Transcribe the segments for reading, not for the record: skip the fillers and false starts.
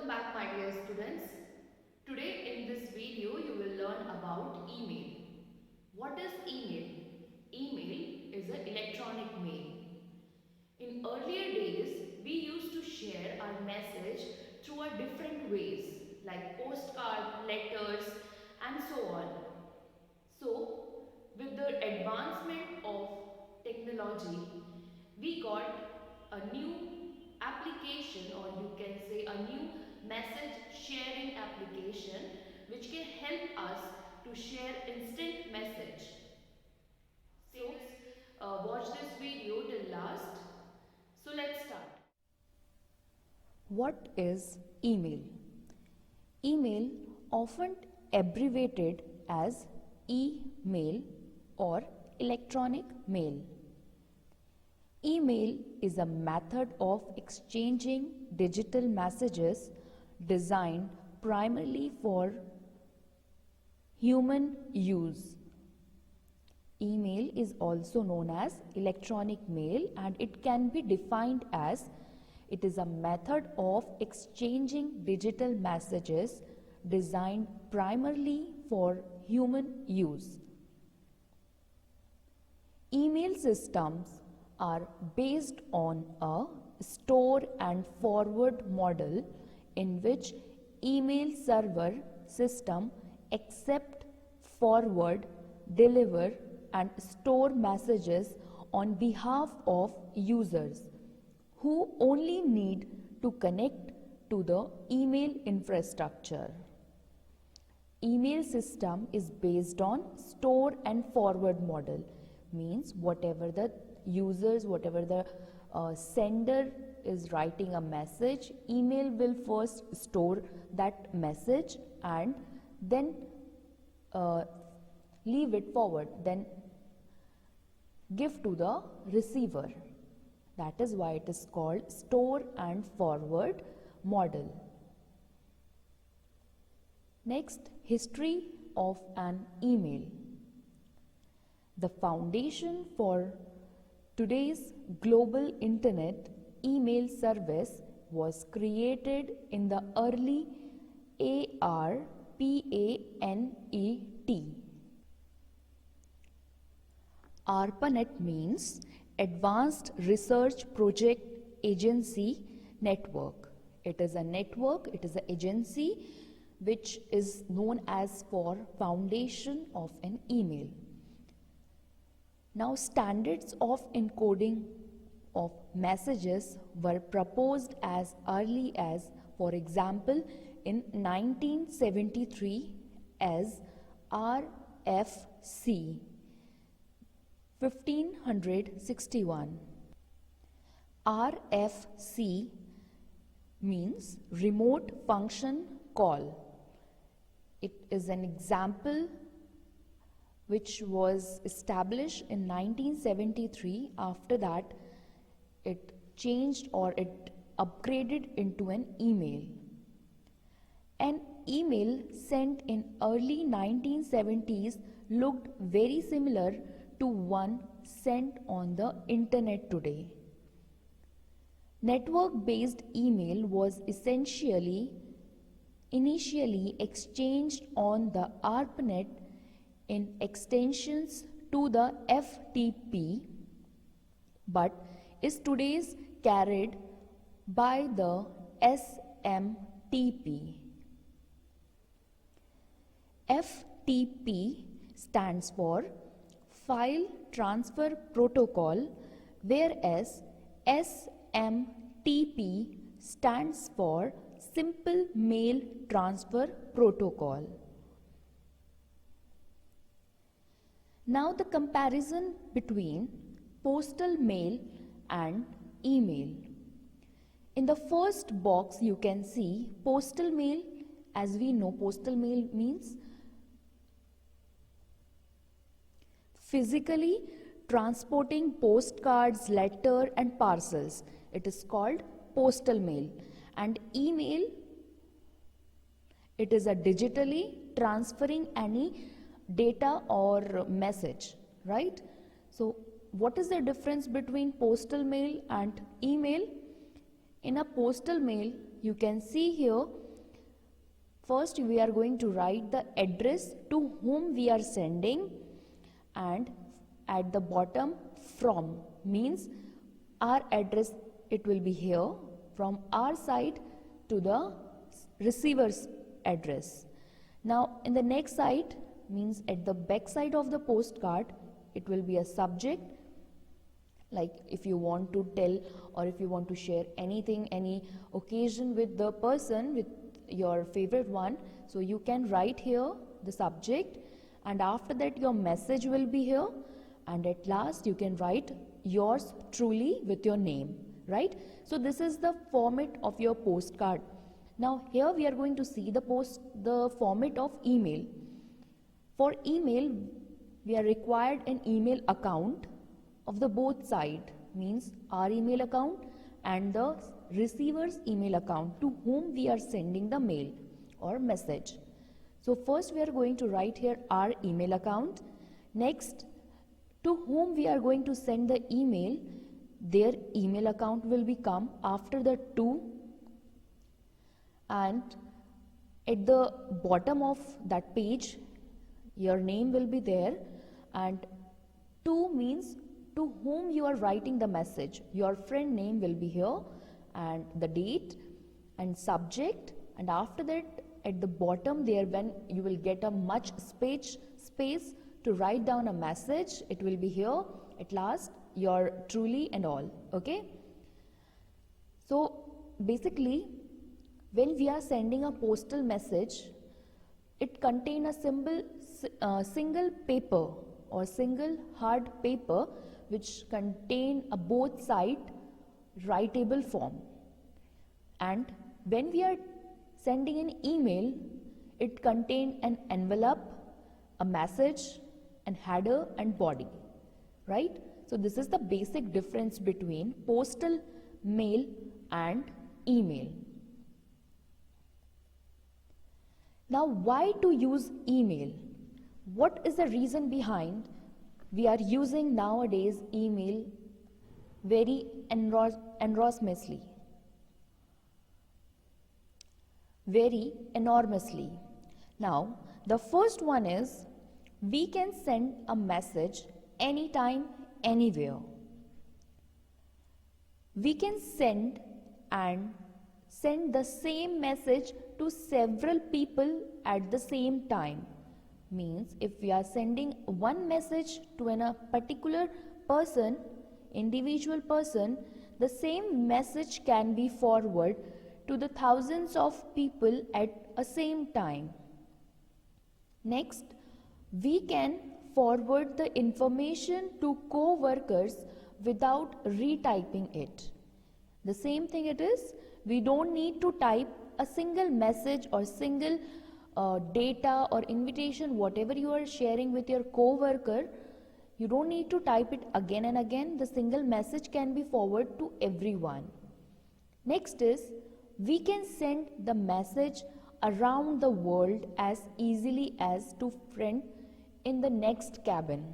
back, my dear students. Today in this video you will learn about email. What is email? Email is an electronic mail. In earlier days we used to share our message through a different ways like postcard, letters and so on. So with the advancement of technology we got a new application, or you can say a new message sharing application which can help us to share instant message. So watch this video till last. So let's start. What is email? Email, often abbreviated as e-mail or electronic mail. Email is a method of exchanging digital messages designed primarily for human use. Email is also known as electronic mail, and it can be defined as it is a method of exchanging digital messages designed primarily for human use. Email systems are based on a store and forward model in which email server system accept, forward, deliver and store messages on behalf of users who only need to connect to the email infrastructure. Email system is based on store and forward model, means whatever the users, whatever the sender is writing a message, email will first store that message and then leave it forward, then give to the receiver. That is why it is called store and forward model. Next, history of an email. The foundation for today's global internet email service was created in the early ARPANET. ARPANET means Advanced Research Project Agency Network. It is a network, it is an agency which is known as for foundation of an email. Now, standards of encoding of messages were proposed as early as, for example, in 1973 as RFC 1561. RFC means remote function call. It is an example which was established in 1973. After that, it changed or it upgraded into an email. An email sent in early 1970s looked very similar to one sent on the internet today. Network-based email was initially exchanged on the ARPANET in extensions to the FTP, but is today carried by the SMTP. FTP stands for File Transfer Protocol, whereas SMTP stands for Simple Mail Transfer Protocol. Now the comparison between postal mail and email. In the first box you can see postal mail. As we know, postal mail means physically transporting postcards, letter and parcels. It is called postal mail. And email, it is a digitally transferring any data or message, right? So what is the difference between postal mail and email? In a postal mail, you can see here, first we are going to write the address to whom we are sending, and at the bottom from means our address, it will be here from our side to the receiver's address. Now in the next side means at the back side of the postcard, it will be a subject, like if you want to tell or if you want to share anything, any occasion with the person, with your favorite one, so you can write here the subject, and after that your message will be here, and at last you can write yours truly with your name, right? So this is the format of your postcard. Now here we are going to see the format of email. For email, we are required an email account of the both side, means our email account and the receiver's email account to whom we are sending the mail or message. So first we are going to write here our email account. Next, to whom we are going to send the email, their email account will become after the to, and at the bottom of that page your name will be there, and to means to whom you are writing the message, your friend name will be here, and the date and subject, and after that at the bottom there, when you will get a much space to write down a message, it will be here at last, your truly and all. Okay, so basically when we are sending a postal message, it contains a single paper or single hard paper which contain a both side writable form, and when we are sending an email, it contains an envelope, a message, and header and body, right? So this is the basic difference between postal mail and email. Now why to use email? What is the reason behind we are using nowadays email very enormously? Now the first one is, we can send a message anytime, anywhere. We can send the same message to several people at the same time. Means if we are sending one message to a particular person, individual person, the same message can be forwarded to the thousands of people at a same time. Next, we can forward the information to co-workers without retyping it. The same thing it is, we don't need to type a single message or single data or invitation, whatever you are sharing with your co-worker, you don't need to type it again and again. The single message can be forwarded to everyone. Next is, we can send the message around the world as easily as to friend in the next cabin.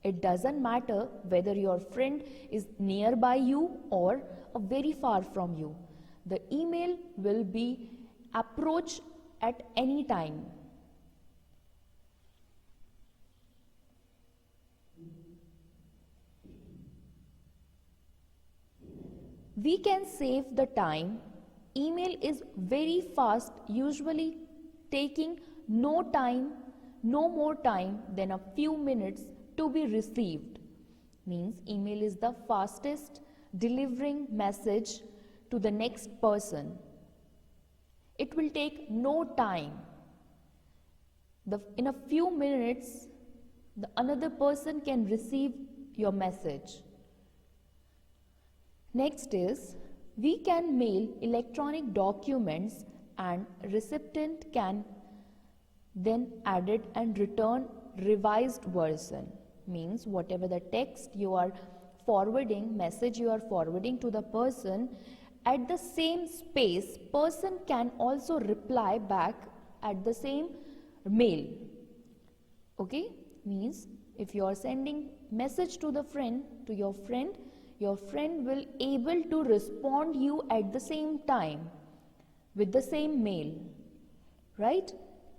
It doesn't matter whether your friend is nearby you or very far from you. The email will be approached at any time. We can save the time. Email is very fast, usually taking no more time than a few minutes to be received. Means email is the fastest delivering message to the next person. It will take no time. In a few minutes, another person can receive your message. Next is, we can mail electronic documents and recipient can then edit and return revised version. Means whatever the text you are forwarding, message you are forwarding to the person, at the same space, person can also reply back at the same mail. Okay? Means if you are sending message to your friend will able to respond you at the same time. with the same mail, right?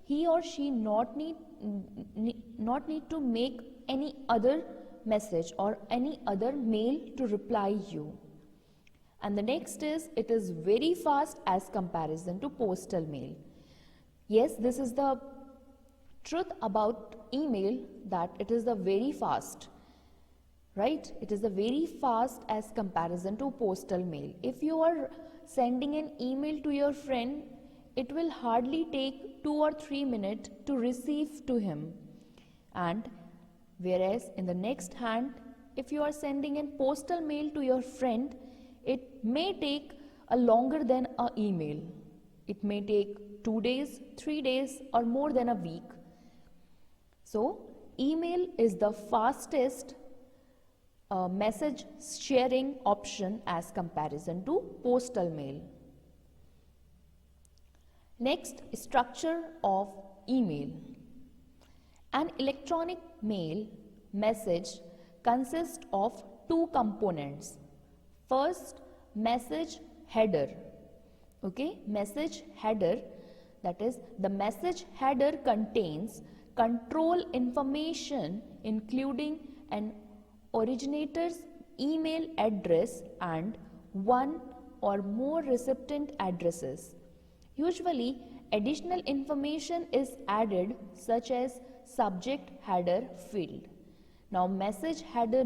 He or she not need to make any other message or any other mail to reply you. And the next is, it is very fast as comparison to postal mail. Yes, this is the truth about email, that it is the very fast, right? It is the very fast as comparison to postal mail. If you are sending an email to your friend, it will hardly take 2 or 3 minutes to receive to him. And whereas in the next hand, if you are sending a postal mail to your friend, it may take a longer than an email. It may take 2 days, 3 days, or more than a week. So, email is the fastest message sharing option as comparison to postal mail. Next, structure of email. An electronic mail message consists of two components. First, message header. Okay, message header, that is, the message header contains control information including an originator's email address and one or more recipient addresses. Usually, additional information is added such as subject header field. Now, message header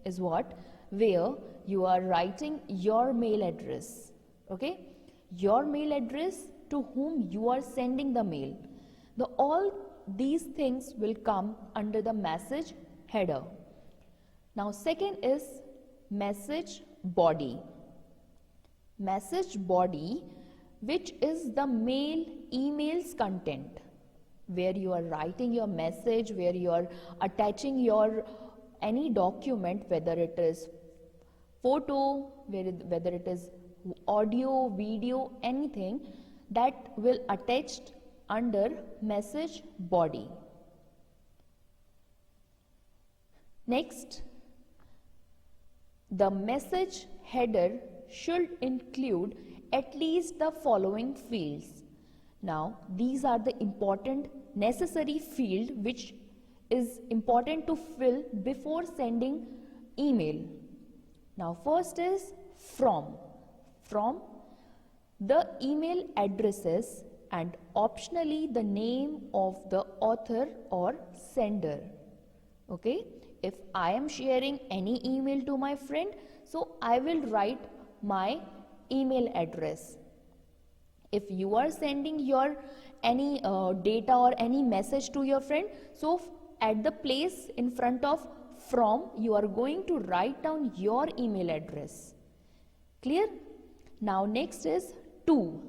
is what? Where you are writing your mail address. Okay? Your mail address to whom you are sending the mail. All these things will come under the message header. Now, second is message body. Message body, which is the email's content, where you are writing your message, where you are attaching your any document, whether it is photo, whether it is audio, video, anything that will attached under message body. Next, the message header should include at least the following fields. Now, these are the important necessary field which is important to fill before sending email. Now, first is from. From the email addresses and optionally the name of the author or sender. Okay, if I am sharing any email to my friend, so I will write my email address. If you are sending your any data or any message to your friend, so at the place in front of from, you are going to write down your email address. Clear? Now, next is to.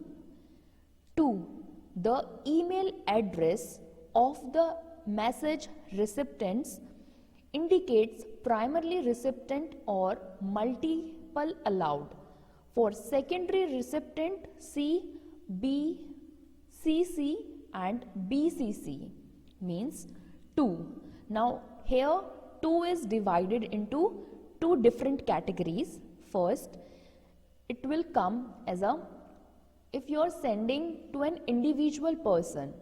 To, the email address of the message recipients indicates primarily recipient or multiple allowed. For secondary recipient, see B, CC and BCC means 2. Now, here 2 is divided into 2 different categories. First, it will come as if you are sending to an individual person,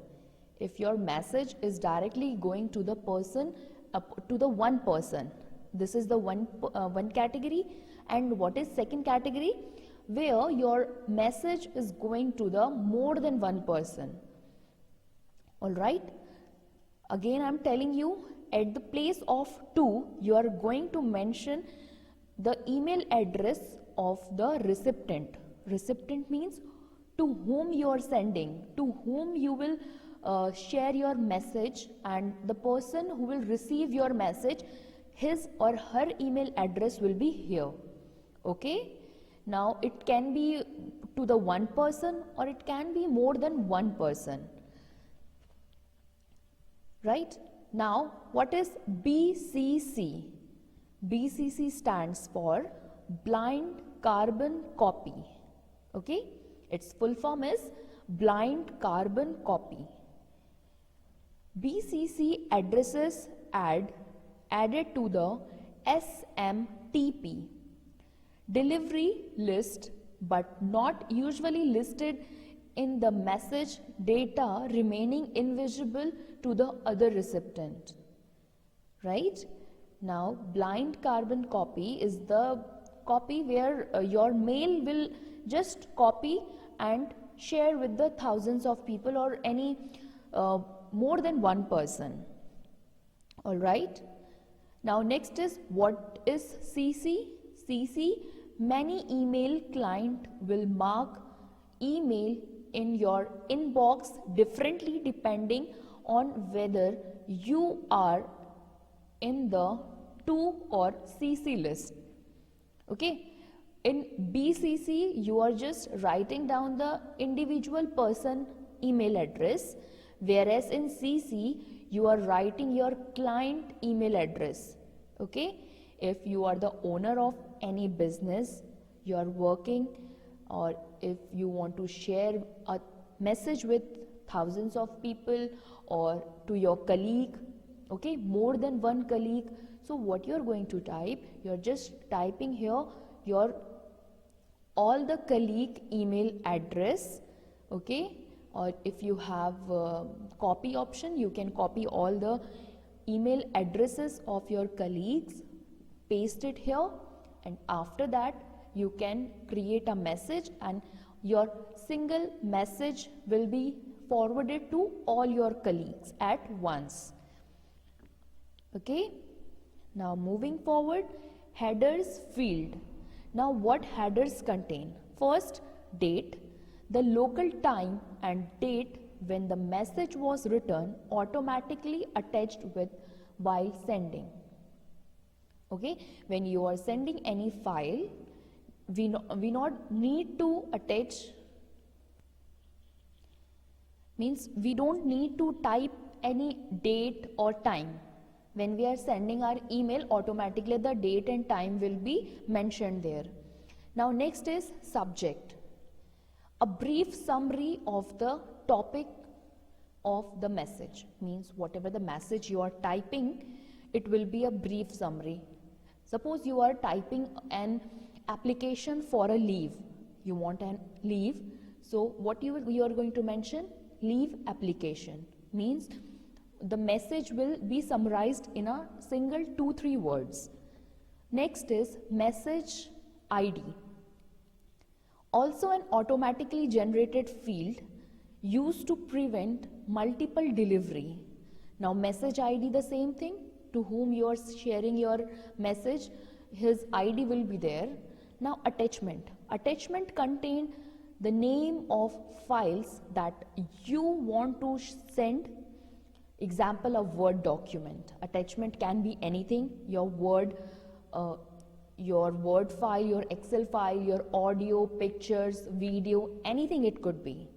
if your message is directly going to the person, to the one person, this is the one category. And what is second category? Where your message is going to the more than one person. All right. Again, I am telling you, at the place of 2, you are going to mention the email address of the recipient. Recipient means to whom you are sending, to whom you will share your message, and the person who will receive your message, his or her email address will be here. Okay. Now, it can be to the one person or it can be more than one person. Right? Now, what is BCC? BCC stands for blind carbon copy. Okay? Its full form is blind carbon copy. BCC addresses added to the SMTP delivery list but not usually listed in the message data remaining invisible to the other recipient. Right? Now, blind carbon copy is the copy where your mail will just copy and share with the thousands of people or any more than one person. All right. Now, next is what is CC? CC, many email client will mark email in your inbox differently depending on whether you are in the to or CC list. Okay. In BCC, you are just writing down the individual person email address, whereas in CC, you are writing your client email address. Okay. If you are the owner of any business, you are working, or if you want to share a message with thousands of people or to your colleague, okay, more than one colleague. So what you're going to type, you're just typing here your all the colleague email address, okay, or if you have copy option, you can copy all the email addresses of your colleagues, paste it here, and after that you can create a message and your single message will be forwarded to all your colleagues at once. Okay. Now moving forward, headers field. Now what headers contain? First, date, the local time and date when the message was written automatically attached with while sending. Okay, when you are sending any file, we not need to attach, means we don't need to type any date or time. When we are sending our email, automatically the date and time will be mentioned there. Now next is subject. A brief summary of the topic of the message, means whatever the message you are typing, it will be a brief summary. Suppose you are typing an application for a leave. You want a leave. So what you are going to mention? Leave application. Means the message will be summarized in a single 2-3 words. Next is message ID. Also an automatically generated field used to prevent multiple delivery. Now message ID the same thing, to whom you are sharing your message, his ID will be there. Now attachment. Attachment contain the name of files that you want to send. Example, a Word document. Attachment can be anything, your Word file, your Excel file, your audio, pictures, video, anything it could be.